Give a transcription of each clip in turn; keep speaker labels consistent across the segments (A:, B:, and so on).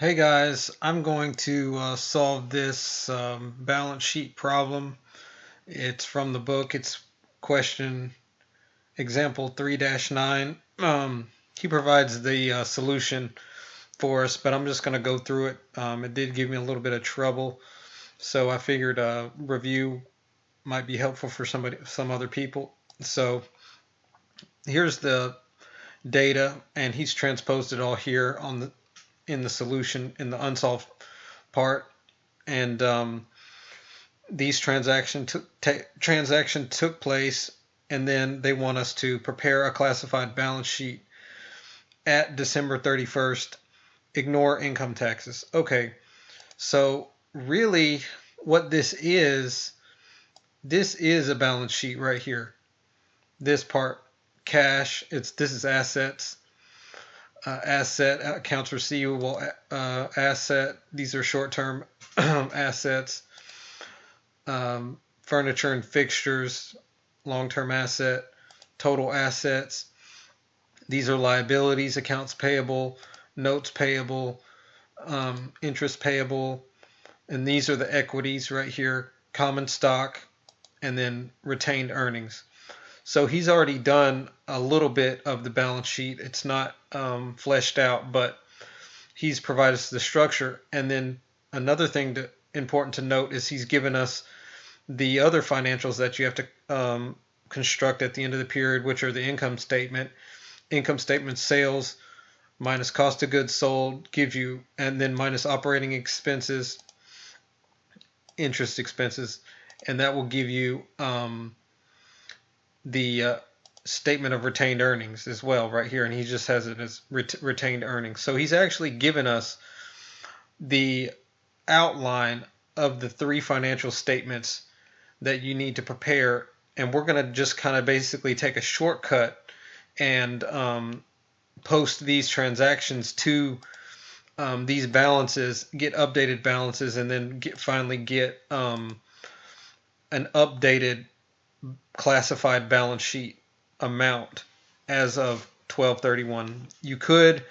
A: Hey guys, I'm going to solve this balance sheet problem. It's from the book. It's question example 3-9. He provides the solution for us, but I'm just going to go through it. It did give me a little bit of trouble, so I figured a review might be helpful for some other people. So here's the data, and he's transposed it all here in the solution in the unsolved part. And these transaction took place, and then they want us to prepare a classified balance sheet at December 31st. Ignore income taxes. Okay, so really, what this is a balance sheet right here. This part, cash. This is assets. Asset, accounts receivable, asset. These are short-term assets. Furniture and fixtures, long-term asset, total assets. These are liabilities, accounts payable, notes payable, interest payable, and these are the equities right here, common stock, and then retained earnings. So he's already done a little bit of the balance sheet. It's not fleshed out, but he's provided us the structure. And then another thing important to note is he's given us the other financials that you have to construct at the end of the period, which are the income statement. Income statement sales minus cost of goods sold gives you, and then minus operating expenses, interest expenses, and that will give you the statement of retained earnings as well right here, and he just has it as retained earnings. So he's actually given us the outline of the three financial statements that you need to prepare, and we're going to just kind of basically take a shortcut and post these transactions to these balances, get updated balances, and then finally get an updated classified balance sheet amount as of 12/31. You could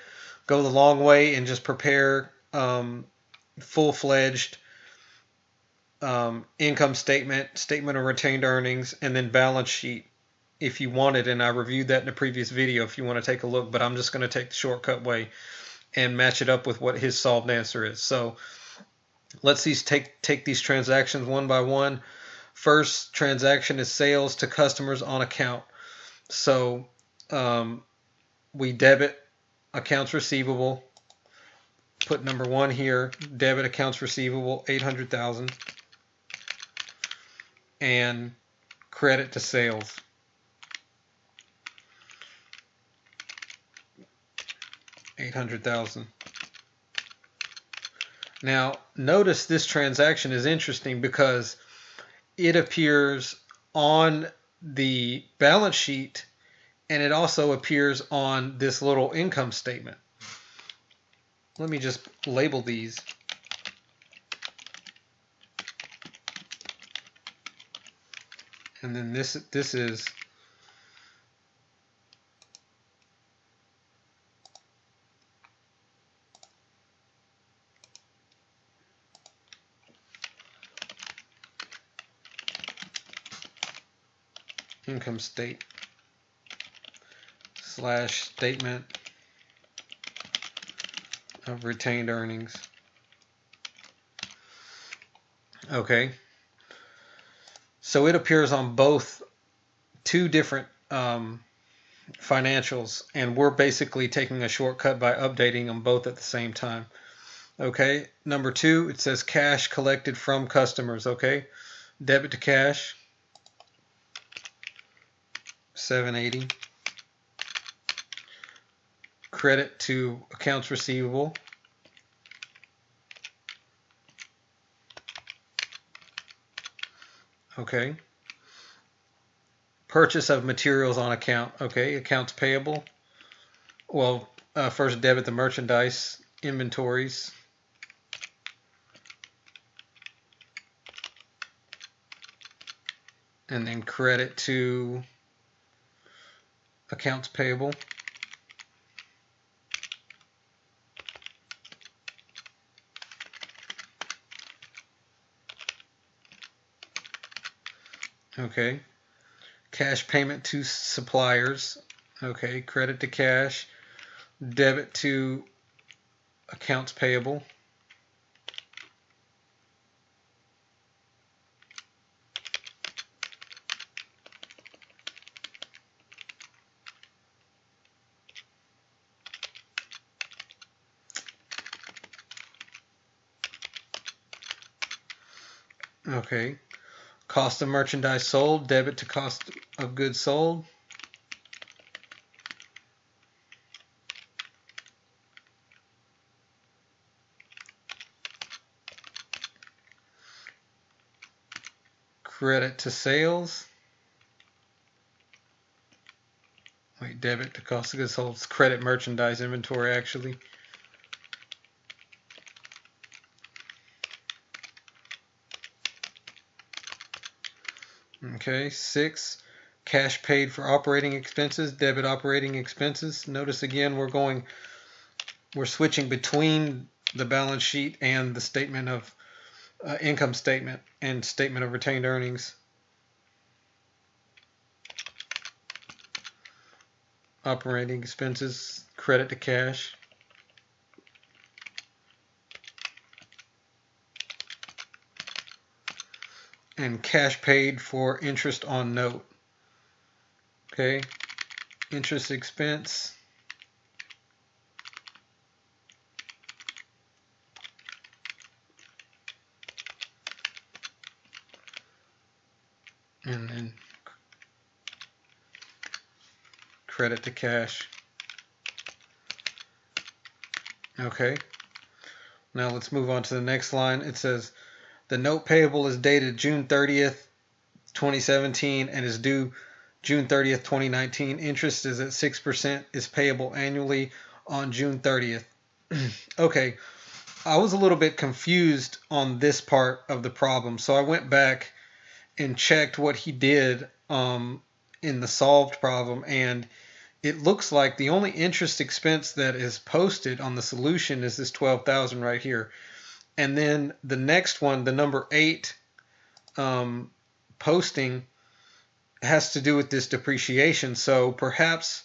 A: go the long way and just prepare full-fledged income statement of retained earnings, and then balance sheet if you wanted. And I reviewed that in a previous video if you want to take a look, but I'm just going to take the shortcut way and match it up with what his solved answer is. So let's take these transactions one by one. First transaction is sales to customers on account. So we debit accounts receivable. Put number one here, debit accounts receivable, 800,000, and credit to sales. $800,000. Now, notice this transaction is interesting because it appears on the balance sheet, and it also appears on this little income statement. Let me just label these. And then this is income statement of retained earnings. Okay. So it appears on both two different financials, and we're basically taking a shortcut by updating them both at the same time. Okay. Number two, it says cash collected from customers. Okay. Debit to cash, 780. Credit to accounts receivable, okay. Purchase of materials on account, okay. Accounts payable, well, first debit the merchandise, inventories, and then credit to accounts payable. Okay. Cash payment to suppliers. Okay. Credit to cash. Debit to accounts payable. Okay. Cost of merchandise sold. Debit to cost of goods sold. Credit to sales. Wait, debit to cost of goods sold. It's credit merchandise inventory actually. Okay, 6. Cash paid for operating expenses, debit operating expenses. Notice again we're switching between the balance sheet and the statement of income statement and statement of retained earnings. Operating expenses, credit to cash. And cash paid for interest on note. Okay, interest expense. And then credit to cash. Okay, now let's move on to the next line. It says the note payable is dated June 30th, 2017 and is due June 30th, 2019. Interest is at 6%, is payable annually on June 30th. Okay, I was a little bit confused on this part of the problem, so I went back and checked what he did in the solved problem, and it looks like the only interest expense that is posted on the solution is this 12,000 right here. And then the next one, the number 8 posting, has to do with this depreciation. So perhaps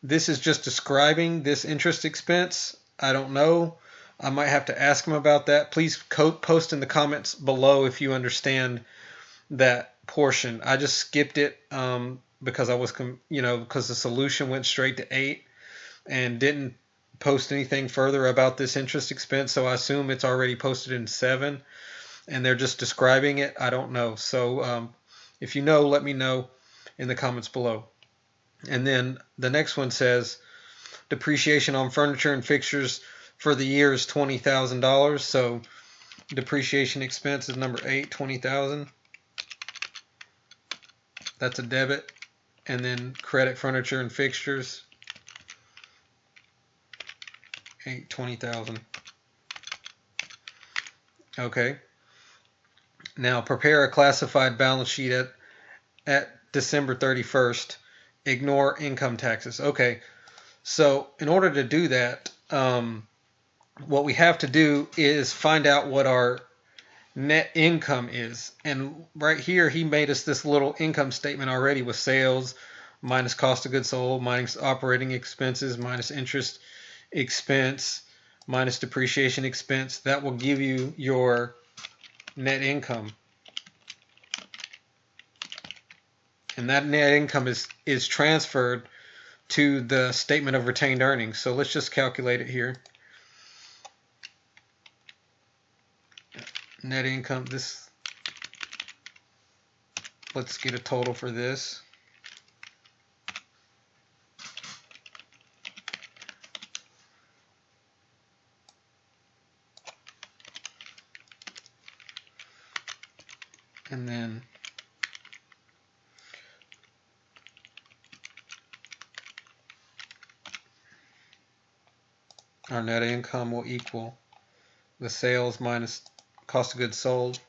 A: this is just describing this interest expense. I don't know. I might have to ask him about that. Please post in the comments below if you understand that portion. I just skipped it because I was, because the solution went straight to 8 and didn't post anything further about this interest expense. So I assume it's already posted in 7 and they're just describing it. I don't know. So if you know, let me know in the comments below. And then the next one says depreciation on furniture and fixtures for the year is $20,000. So depreciation expense is number 8, 20,000. That's a debit. And then credit furniture and fixtures, 8, 20,000. Okay. Now prepare a classified balance sheet at December 31st. Ignore income taxes. Okay. So in order to do that, what we have to do is find out what our net income is. And right here, he made us this little income statement already with sales minus cost of goods sold, minus operating expenses, minus interest expense, minus depreciation expense. That will give you your net income. And that net income is transferred to the statement of retained earnings. So let's just calculate it here. Net income, let's get a total for this. And then our net income will equal the sales minus cost of goods sold.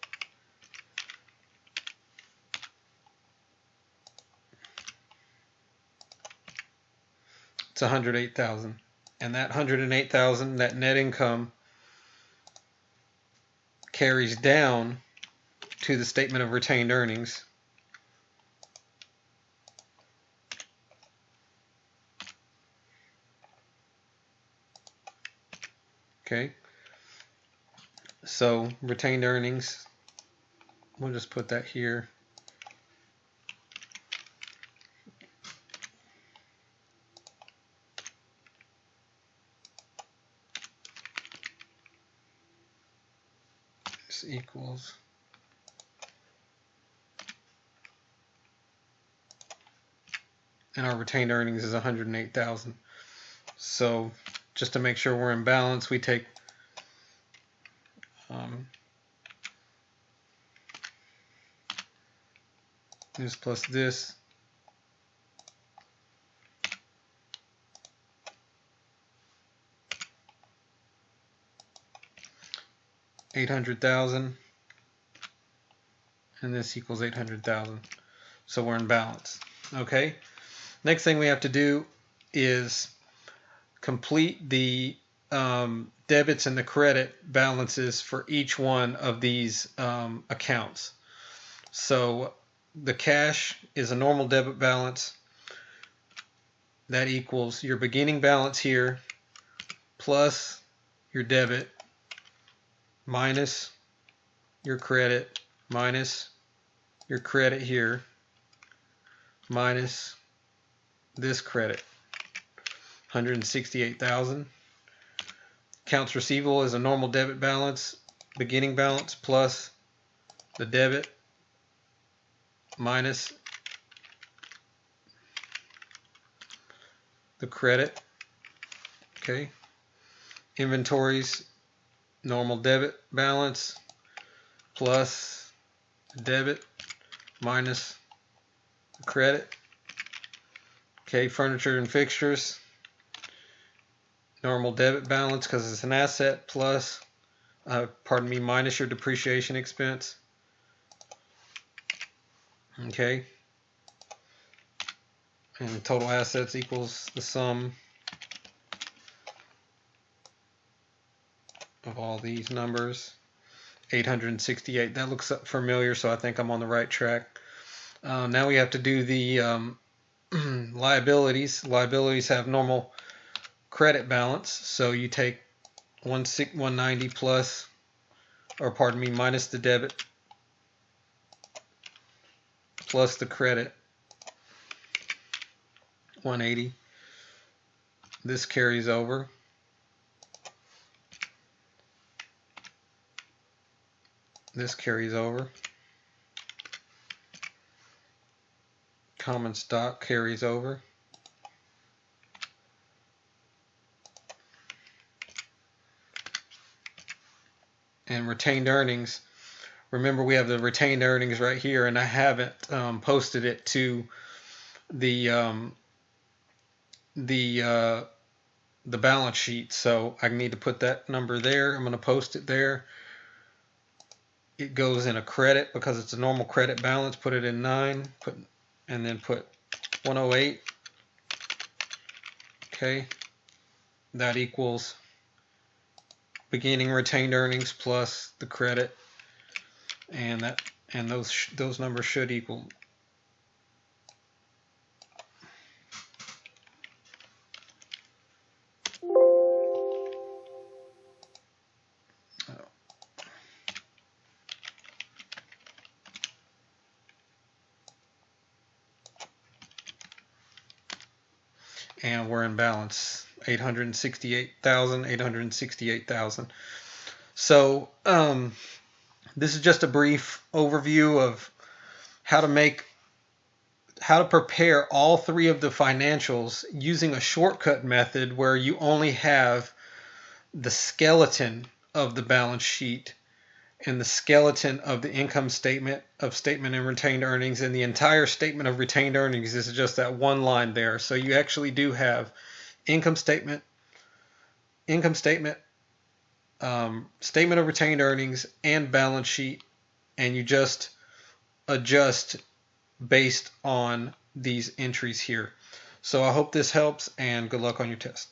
A: It's 108,000. And that 108,000, that net income, carries down to the statement of retained earnings. Okay, so retained earnings, we'll just put that here. This equals and our retained earnings is 108,000. So just to make sure we're in balance, we take this plus this, $800,000, and this equals 800,000. So we're in balance. Okay. Next thing we have to do is complete the debits and the credit balances for each one of these accounts. So the cash is a normal debit balance. That equals your beginning balance here plus your debit minus your credit minus your credit here minus this credit, 168,000. Accounts receivable is a normal debit balance, beginning balance plus the debit minus the credit. Okay. Inventories, normal debit balance plus the debit minus the credit. Okay. Furniture and fixtures, normal debit balance because it's an asset plus, minus your depreciation expense. Okay. And total assets equals the sum of all these numbers, 868. That looks familiar, so I think I'm on the right track. Now we have to do the liabilities. Liabilities have normal credit balance, so you take 190 plus, or pardon me, minus the debit plus the credit, 180. This carries over. This carries over. Common stock carries over. And retained earnings. Remember, we have the retained earnings right here, and I haven't posted it to the balance sheet, so I need to put that number there. I'm going to post it there. It goes in a credit because it's a normal credit balance. Put it in 9, and then put 108. Okay, that equals beginning retained earnings plus the credit, and those numbers should equal. And we're in balance, 868,000, 868,000. So this is just a brief overview of how to prepare all three of the financials using a shortcut method where you only have the skeleton of the balance sheet and the skeleton of the income statement and retained earnings, and the entire statement of retained earnings is just that one line there. So you actually do have income statement, statement of retained earnings, and balance sheet, and you just adjust based on these entries here. So I hope this helps, and good luck on your test.